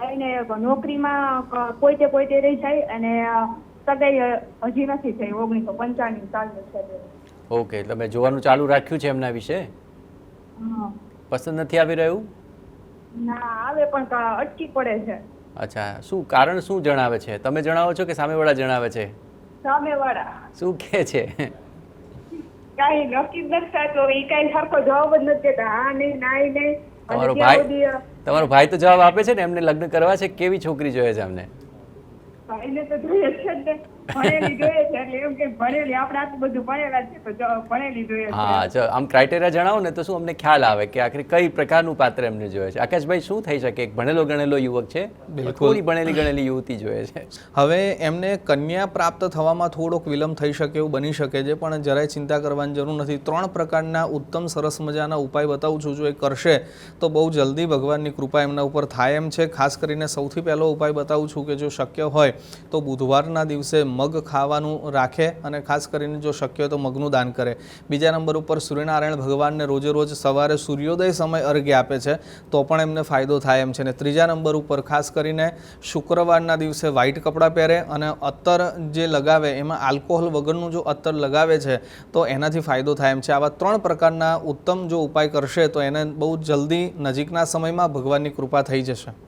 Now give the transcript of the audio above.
ભાઈને નોકરીમાં પોઈતે રહી જાય અને સગાઈ હજી નથી થઈ 1995 સાલની છે. ઓકે, તમે જોવાનું ચાલુ રાખ્યું છે એમના વિશે? હા. પસંદ નથી આવી રહ્યું? ના આવે પણ અટકી પડે છે. અચ્છા, શું કારણ શું જણાવે છે? તમે જણાવો છો કે સામેવાળા જણાવે છે? સામેવાળા. શું કહે છે? કાંઈ નક્કી જ નથી થતું. એ કાંઈ સરખો જવાબ જ નથી દેતા. હા નહીં, ના નહીં. તમારો ભાઈ તો જવાબ આપે છે ને, એમને લગ્ન કરવા છે? કેવી છોકરી જોઈએ છે અમને? ભાઈને તો જોઈએ છે ને, ભણેલી જોઈએ છે. એટલે એમ કે ભણેલી, આપણે આટલું બધું ભણેલા છે તો ભણેલી જોઈએ છે. હા, જો આમ ક્રાઇટેરિયા જણાવો ને તો શું અમને ખ્યાલ આવે કે આખરે કઈ પ્રકારનું પાત્ર એમને જોઈએ છે. આકાશભાઈ, શું થઈ શકે? એક ભણેલો ગણેલો યુવક છે, થોડી ભણેલી ગણેલી યુવતી જોઈએ છે. હવે એમને કન્યા પ્રાપ્ત થવામાં થોડોક વિલંબ થઈ શકે એવું બની શકે છે, પણ જરાય ચિંતા કરવાની જરૂર નથી. 3 પ્રકારના ઉત્તમ સરસ મજાના ઉપાય બતાવું છું. જો એ કરશે તો બહુ જલ્દી ભગવાનની કૃપા એમના ઉપર થાય એમ છે. ખાસ કરીને સૌથી પહેલો ઉપાય બતાવું છું કે જો શક્ય હોય તો બુધવારના દિવસે મગ ખાવાનું રાખે અને ખાસ કરીને જો શક્ય હોય તો મગનું દાન કરે. બીજા નંબર ઉપર સૂર્યનારાયણ ભગવાનને રોજે રોજ સવારે સૂર્યોદય સમય અર્ઘ્ય આપે છે તો પણ એમને ફાયદો થાય એમ છે. અને ત્રીજા નંબર ઉપર ખાસ કરીને શુક્રવારના દિવસે વ્હાઇટ કપડાં પહેરે અને અત્તર જે લગાવે એમાં આલ્કોહોલ વગરનું જો અત્તર લગાવે છે તો એનાથી ફાયદો થાય એમ છે. આવા 3 પ્રકારના ઉત્તમ જો ઉપાય કરશે તો એને બહુ જલ્દી નજીકના સમયમાં ભગવાનની કૃપા થઈ જશે.